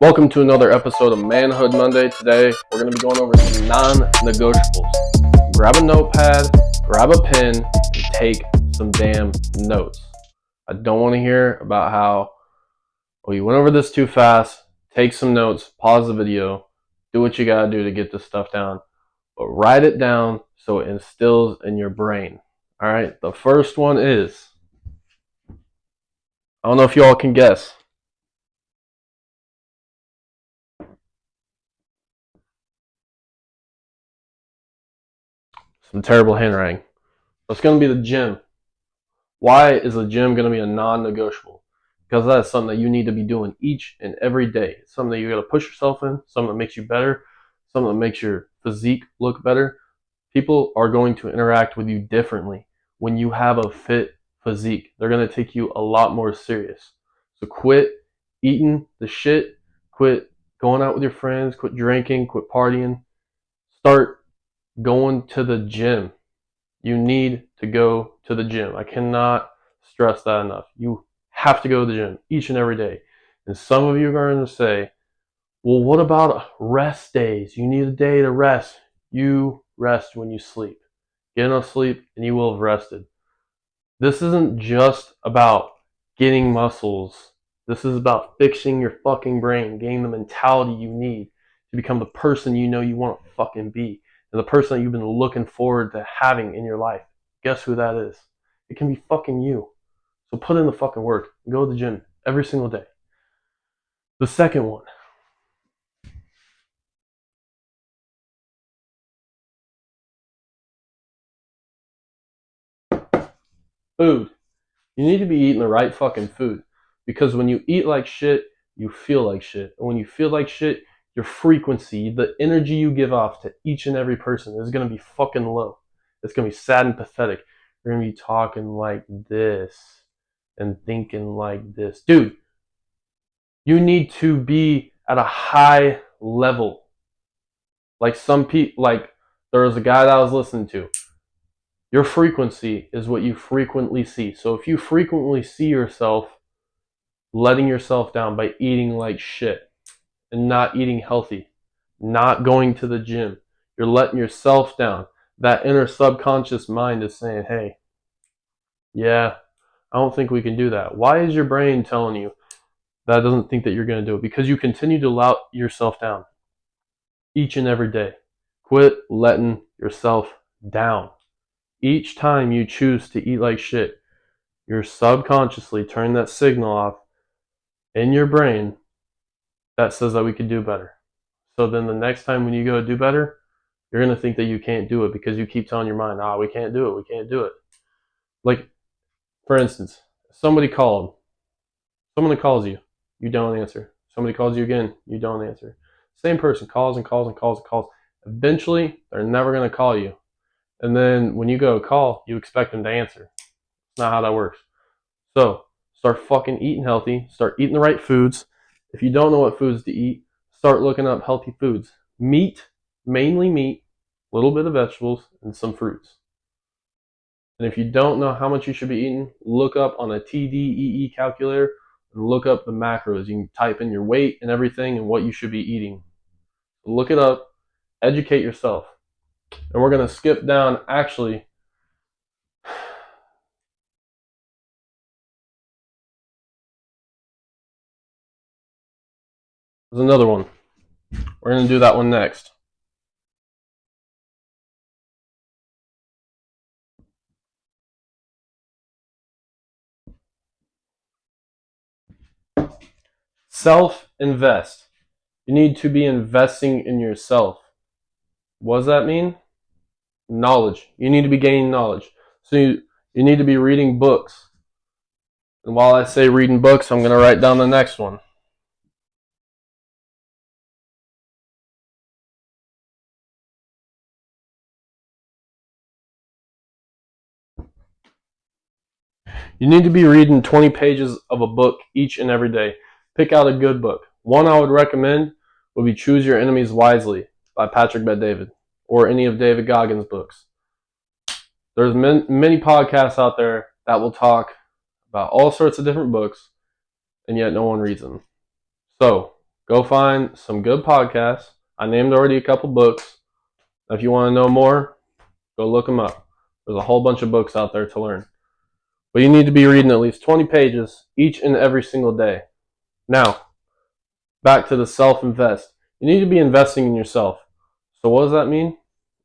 Welcome to another episode of Manhood Monday. Today, we're going to be going over some non-negotiables. Grab a notepad, grab a pen, and take some damn notes. I don't want to hear about how, you went over this too fast. Take some notes, pause the video, do what you got to do to get this stuff down. But write it down so it instills in your brain. All right, the first one is, I don't know if you all can guess. Some terrible handwriting. It's going to be the gym. Why is the gym going to be a non-negotiable? Because that's something that you need to be doing each and every day. It's something that you got to push yourself in, something that makes you better, something that makes your physique look better. People are going to interact with you differently when you have a fit physique. They're going to take you a lot more serious. So quit eating the shit, quit going out with your friends, quit drinking, quit partying. Start going to the gym. You need to go to the gym. I cannot stress that enough. You have to go to the gym each and every day. And some of you are going to say, well, what about rest days? You need a day to rest. You rest when you sleep. Get enough sleep and you will have rested. This isn't just about getting muscles. This is about fixing your fucking brain, getting the mentality you need to become the person you know you want to fucking be. And the person that you've been looking forward to having in your life. Guess who that is? It can be fucking you. So put in the fucking work and go to the gym every single day. The second one. Food. You need to be eating the right fucking food. Because when you eat like shit, you feel like shit. And when you feel like shit, your frequency, the energy you give off to each and every person is going to be fucking low. It's going to be sad and pathetic. You're going to be talking like this and thinking like this. Dude, you need to be at a high level. Like some people, like there was a guy that I was listening to. Your frequency is what you frequently see. So if you frequently see yourself letting yourself down by eating like shit and not eating healthy, not going to the gym, you're letting yourself down. That inner subconscious mind is saying, hey, yeah, I don't think we can do that. Why is your brain telling you that doesn't think that you're going to do it? Because you continue to let yourself down each and every day. Quit letting yourself down. Each time you choose to eat like shit, you're subconsciously turning that signal off in your brain that says that we could do better. So then the next time when you go do better, you're going to think that you can't do it because you keep telling your mind, we can't do it, we can't do it. Like, for instance, somebody called. Someone that calls you, you don't answer. Somebody calls you again, you don't answer. Same person calls and calls and calls and calls. Eventually, they're never going to call you. And then when you go call, you expect them to answer. It's not how that works. So, start fucking eating healthy. Start eating the right foods. If you don't know what foods to eat, start looking up healthy foods. Meat, mainly meat, a little bit of vegetables, and some fruits. And if you don't know how much you should be eating, look up on a TDEE calculator and look up the macros. You can type in your weight and everything and what you should be eating. Look it up, educate yourself. And we're going to skip down, actually, there's another one. We're going to do that one next. Self-invest. You need to be investing in yourself. What does that mean? Knowledge. You need to be gaining knowledge. So you need to be reading books. And while I say reading books, I'm going to write down the next one. You need to be reading 20 pages of a book each and every day. Pick out a good book. One I would recommend would be Choose Your Enemies Wisely by Patrick Bet-David, or any of David Goggins' books. There's many podcasts out there that will talk about all sorts of different books, and yet no one reads them. So, Go find some good podcasts. I named already a couple books. If you want to know more, go look them up. There's a whole bunch of books out there to learn. But you need to be reading at least 20 pages each and every single day. Now, back to the self-invest. You need to be investing in yourself. So what does that mean?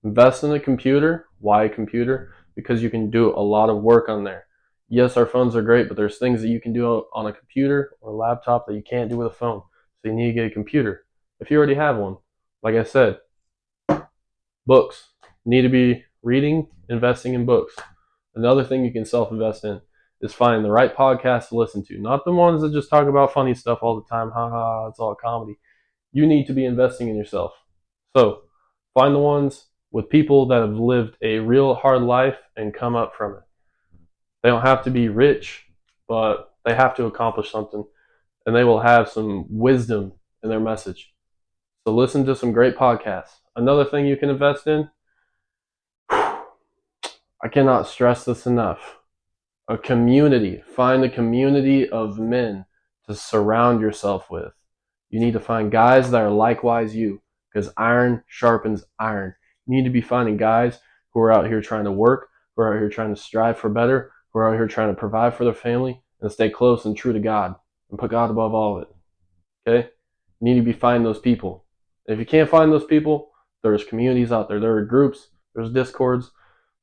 Invest in a computer. Why a computer? Because you can do a lot of work on there. Yes, our phones are great, but there's things that you can do on a computer or a laptop that you can't do with a phone. So you need to get a computer. If you already have one, like I said, books. You need to be reading, investing in books. Another thing you can self-invest in is find the right podcast to listen to. Not the ones that just talk about funny stuff all the time. Ha ha, it's all comedy. You need to be investing in yourself. So find the ones with people that have lived a real hard life and come up from it. They don't have to be rich, but they have to accomplish something, and they will have some wisdom in their message. So listen to some great podcasts. Another thing you can invest in, I cannot stress this enough. A community. Find a community of men to surround yourself with. You need to find guys that are likewise you, because iron sharpens iron. You need to be finding guys who are out here trying to work, who are out here trying to strive for better, who are out here trying to provide for their family and stay close and true to God and put God above all of it. Okay? You need to be finding those people. And if you can't find those people, there's communities out there. There are groups, there's discords,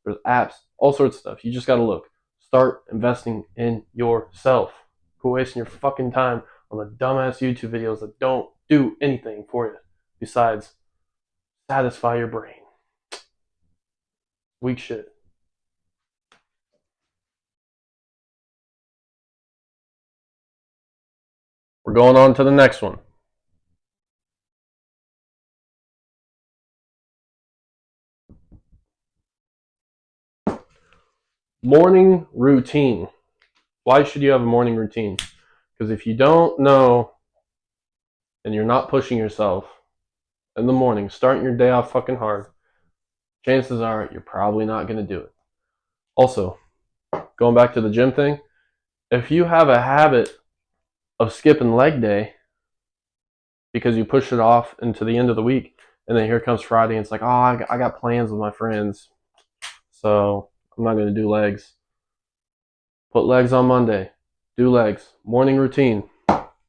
there's apps, all sorts of stuff. You just got to look. Start investing in yourself. Quit wasting your fucking time on the dumbass YouTube videos that don't do anything for you besides satisfy your brain. Weak shit. We're going on to the next one. Morning routine. Why should you have a morning routine? Because if you don't know and you're not pushing yourself in the morning, starting your day off fucking hard, chances are you're probably not going to do it. Also, going back to the gym thing, if you have a habit of skipping leg day because you push it off into the end of the week, and then here comes Friday and it's like, oh, I got plans with my friends, so I'm not going to do legs. Put legs on Monday. Do legs. Morning routine.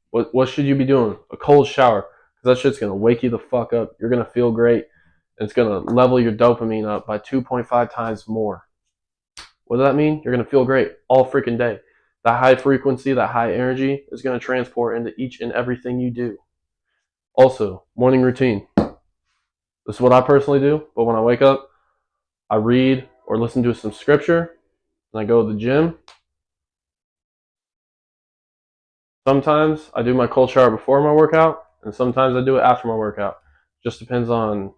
What should you be doing? A cold shower. Because that shit's going to wake you the fuck up. You're going to feel great. And it's going to level your dopamine up by 2.5 times more. What does that mean? You're going to feel great all freaking day. That high frequency, that high energy is going to transport into each and everything you do. Also, morning routine. This is what I personally do. But when I wake up, I read or listen to some scripture. And I go to the gym. Sometimes I do my cold shower before my workout, and sometimes I do it after my workout. Just depends on,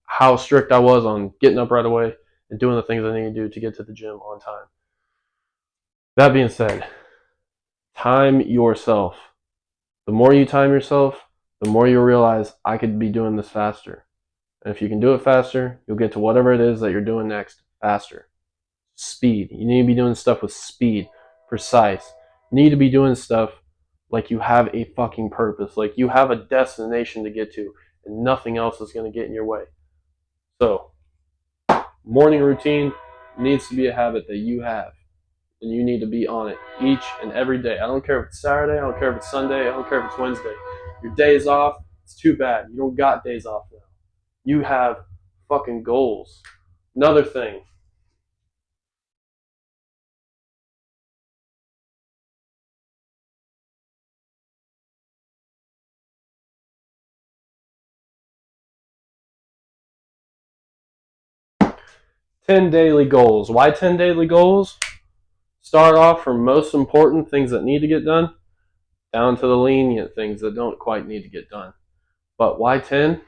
how strict I was on getting up right away and doing the things I need to do to get to the gym on time. That being said, time yourself. The more you time yourself, the more you'll realize I could be doing this faster. And if you can do it faster, you'll get to whatever it is that you're doing next faster. Speed. You need to be doing stuff with speed, precise. You need to be doing stuff like you have a fucking purpose, like you have a destination to get to, and nothing else is going to get in your way. So, morning routine needs to be a habit that you have, and you need to be on it each and every day. I don't care if it's Saturday, I don't care if it's Sunday, I don't care if it's Wednesday. Your day's off, it's too bad. You don't got days off now. You have fucking goals. Another thing. Ten daily goals. Why 10 daily goals? Start off from most important things that need to get done down to the lenient things that don't quite need to get done. But why 10?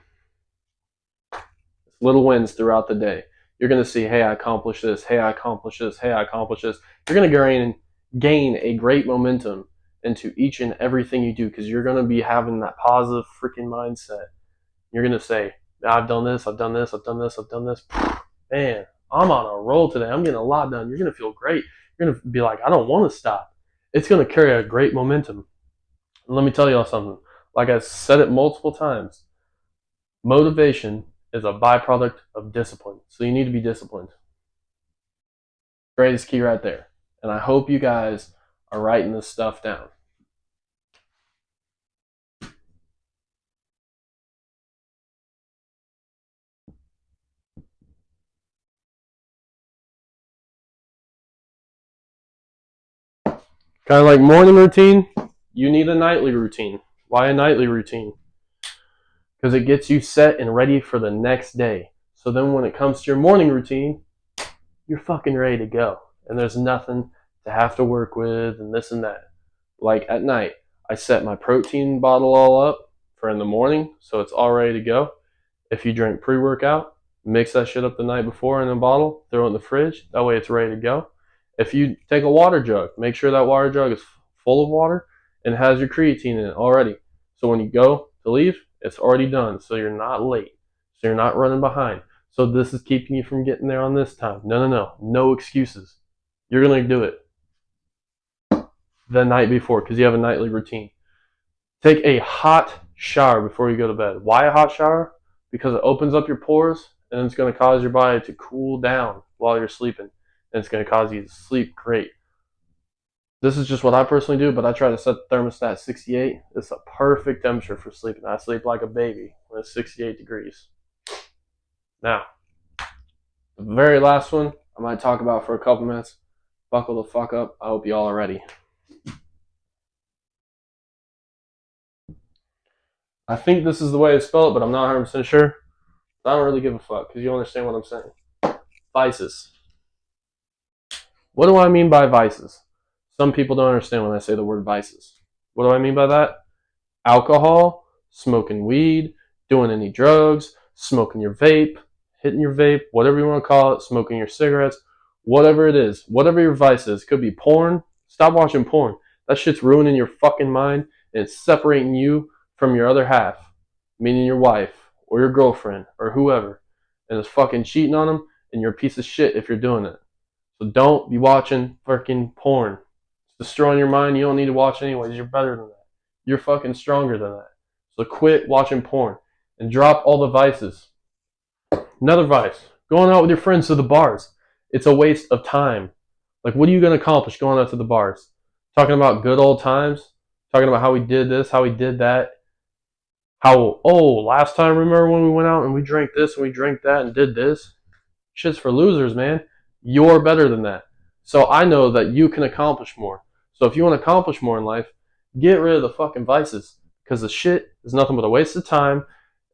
It's little wins throughout the day. You're going to see, hey, I accomplished this. Hey, I accomplished this. Hey, I accomplished this. You're going to gain a great momentum into each and everything you do because you're going to be having that positive freaking mindset. You're going to say, I've done this, I've done this, I've done this, I've done this. Man, I'm on a roll today. I'm getting a lot done. You're going to feel great. You're going to be like, I don't want to stop. It's going to carry a great momentum. And let me tell y'all something. Like I said it multiple times, motivation is a byproduct of discipline. So you need to be disciplined. Greatest key right there. And I hope you guys are writing this stuff down. Kind of like morning routine, you need a nightly routine. Why a nightly routine? Because it gets you set and ready for the next day. So then when it comes to your morning routine, you're fucking ready to go. And there's nothing to have to work with and this and that. Like at night, I set my protein bottle all up for in the morning, so it's all ready to go. If you drink pre-workout, mix that shit up the night before in a bottle, throw it in the fridge. That way it's ready to go. If you take a water jug, make sure that water jug is full of water and has your creatine in it already. So when you go to leave, it's already done. So you're not late. So you're not running behind. So this is keeping you from getting there on this time. No. No excuses. You're going to do it the night before because you have a nightly routine. Take a hot shower before you go to bed. Why a hot shower? Because it opens up your pores and it's going to cause your body to cool down while you're sleeping. And it's going to cause you to sleep great. This is just what I personally do, but I try to set the thermostat at 68. It's a perfect temperature for sleeping. I sleep like a baby when it's 68 degrees. Now, the very last one I might talk about for a couple minutes. Buckle the fuck up. I hope you all are ready. I think this is the way it's spelled, but I'm not 100% sure. I don't really give a fuck because you understand what I'm saying. Vices. What do I mean by vices? Some people don't understand when I say the word vices. What do I mean by that? Alcohol, smoking weed, doing any drugs, smoking your vape, hitting your vape, whatever you want to call it, smoking your cigarettes, whatever it is, whatever your vice is. Could be porn. Stop watching porn. That shit's ruining your fucking mind and it's separating you from your other half, meaning your wife or your girlfriend or whoever, and it's fucking cheating on them, and you're a piece of shit if you're doing it. So don't be watching fucking porn. It's destroying your mind. You don't need to watch anyways. You're better than that. You're fucking stronger than that. So quit watching porn and drop all the vices. Another vice, going out with your friends to the bars. It's a waste of time. Like, what are you going to accomplish going out to the bars? Talking about good old times? Talking about how we did this, how we did that? How, last time, remember when we went out and we drank this and we drank that and did this? Shit's for losers, man. You're better than that. So I know that you can accomplish more. So if you want to accomplish more in life, get rid of the fucking vices. Because the shit is nothing but a waste of time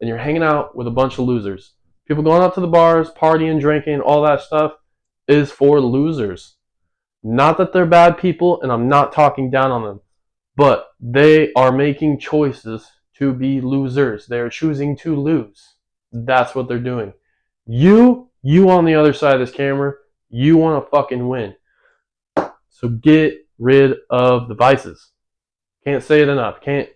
and you're hanging out with a bunch of losers. People going out to the bars, partying, drinking, all that stuff is for losers. Not that they're bad people and I'm not talking down on them. But they are making choices to be losers. They are choosing to lose. That's what they're doing. You on the other side of this camera, you want to fucking win. So get rid of the vices. Can't say it enough. Can't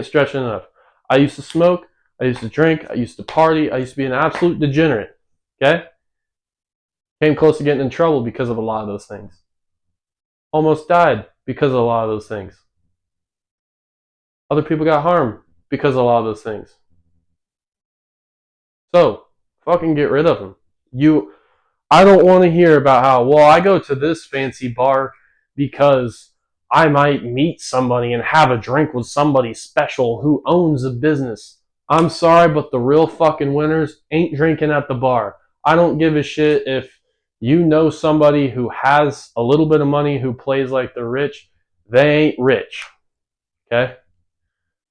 stretch it enough. I used to smoke. I used to drink. I used to party. I used to be an absolute degenerate. Okay? Came close to getting in trouble because of a lot of those things. Almost died because of a lot of those things. Other people got harmed because of a lot of those things. So, fucking get rid of them. I don't want to hear about how, well, I go to this fancy bar because I might meet somebody and have a drink with somebody special who owns a business. I'm sorry, but the real fucking winners ain't drinking at the bar. I don't give a shit if you know somebody who has a little bit of money who plays like they're rich. They ain't rich. Okay?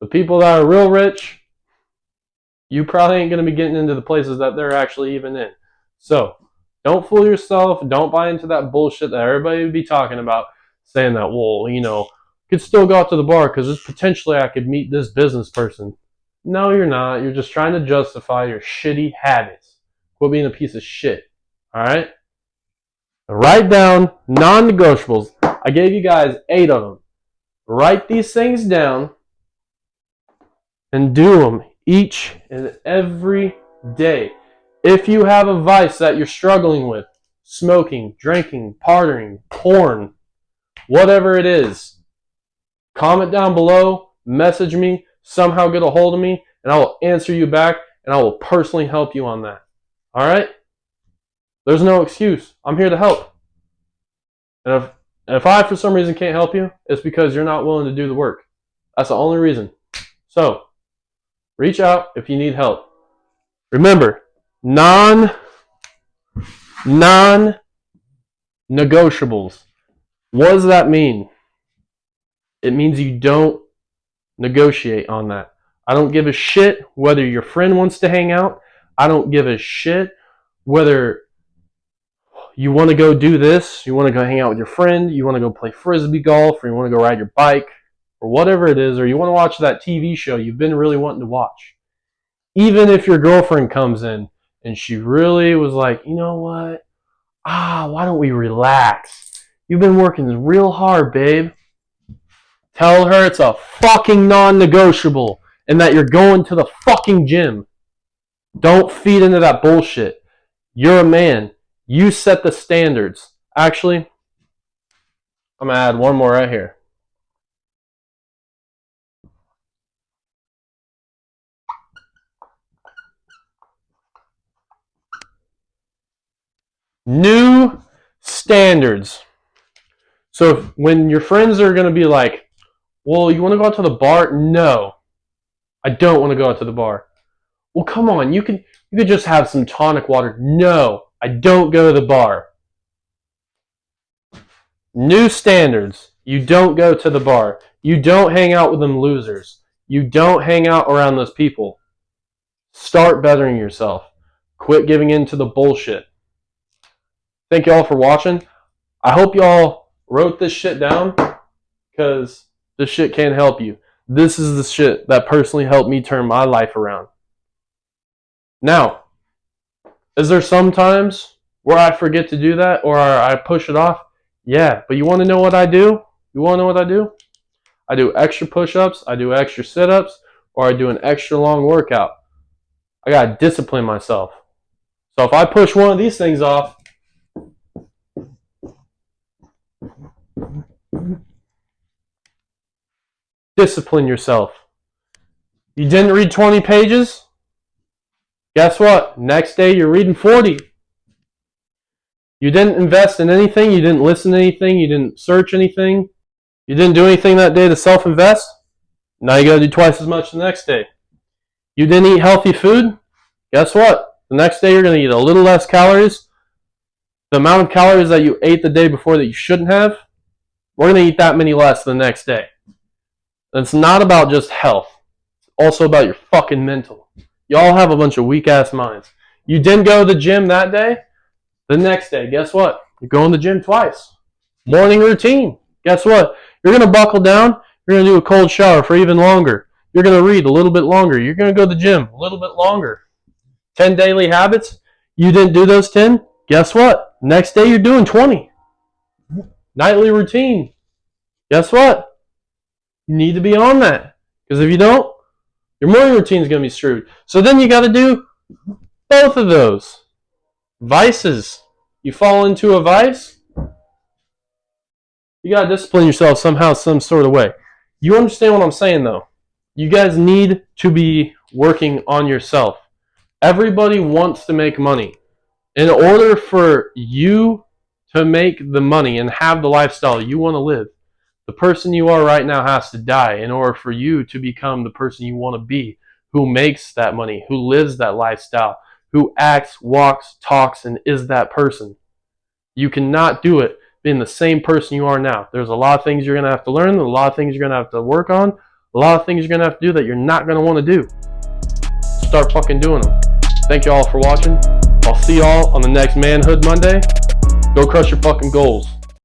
The people that are real rich, you probably ain't going to be getting into the places that they're actually even in. So, don't fool yourself. Don't buy into that bullshit that everybody would be talking about, saying that, well, could still go out to the bar because potentially I could meet this business person. No, you're not. You're just trying to justify your shitty habits. Quit being a piece of shit. All right? Write down non-negotiables. I gave you guys 8 of them. Write these things down and do them each and every day. If you have a vice that you're struggling with, smoking, drinking, partying, porn, whatever it is, comment down below, message me, somehow get a hold of me, and I will answer you back, and I will personally help you on that. All right? There's no excuse. I'm here to help. And if I, for some reason, can't help you, it's because you're not willing to do the work. That's the only reason. So, reach out if you need help. Remember, non-negotiables. What does that mean? It means you don't negotiate on that. I don't give a shit whether your friend wants to hang out. I don't give a shit whether you want to go do this, you want to go hang out with your friend, you want to go play frisbee golf, or you want to go ride your bike, or whatever it is, or you want to watch that TV show you've been really wanting to watch. Even if your girlfriend comes in and she really was like, you know what? Why don't we relax? You've been working real hard, babe. Tell her it's a fucking non-negotiable and that you're going to the fucking gym. Don't feed into that bullshit. You're a man. You set the standards. Actually, I'm going to add one more right here. New standards. So when your friends are going to be like, well, you want to go out to the bar? No, I don't want to go out to the bar. Well, come on, you could just have some tonic water. No, I don't go to the bar. New standards. You don't go to the bar. You don't hang out with them losers. You don't hang out around those people. Start bettering yourself. Quit giving in to the bullshit. Thank you all for watching. I hope y'all wrote this shit down because this shit can help you. This is the shit that personally helped me turn my life around. Now, is there some times where I forget to do that or I push it off? Yeah, but you want to know what I do? You want to know what I do? I do extra push-ups, I do extra sit-ups, or I do an extra long workout. I got to discipline myself. So if I push one of these things off, discipline yourself. You didn't read 20 pages? Guess what? Next day you're reading 40. You didn't invest in anything, you didn't listen to anything, you didn't search anything, you didn't do anything that day to self-invest? Now you got to do twice as much the next day. You didn't eat healthy food? Guess what? The next day you're going to eat a little less calories. The amount of calories that you ate the day before that you shouldn't have, we're going to eat that many less the next day. It's not about just health. It's also about your fucking mental. Y'all have a bunch of weak-ass minds. You didn't go to the gym that day? The next day, guess what? You're going to the gym twice. Morning routine. Guess what? You're going to buckle down. You're going to do a cold shower for even longer. You're going to read a little bit longer. You're going to go to the gym a little bit longer. 10 daily habits. You didn't do those 10? Guess what? Next day you're doing 20. Nightly routine. Guess what? You need to be on that. Because if you don't, your morning routine is going to be screwed. So then you got to do both of those. Vices. You fall into a vice, you got to discipline yourself somehow, some sort of way. You understand what I'm saying, though? You guys need to be working on yourself. Everybody wants to make money. In order for you to make the money and have the lifestyle you want to live, the person you are right now has to die in order for you to become the person you want to be, who makes that money, who lives that lifestyle, who acts, walks, talks, and is that person. You cannot do it being the same person you are now. There's a lot of things you're going to have to learn, a lot of things you're going to have to work on, a lot of things you're going to have to do that you're not going to want to do. Start fucking doing them. Thank you all for watching. I'll see y'all on the next Manhood Monday. Go crush your fucking goals.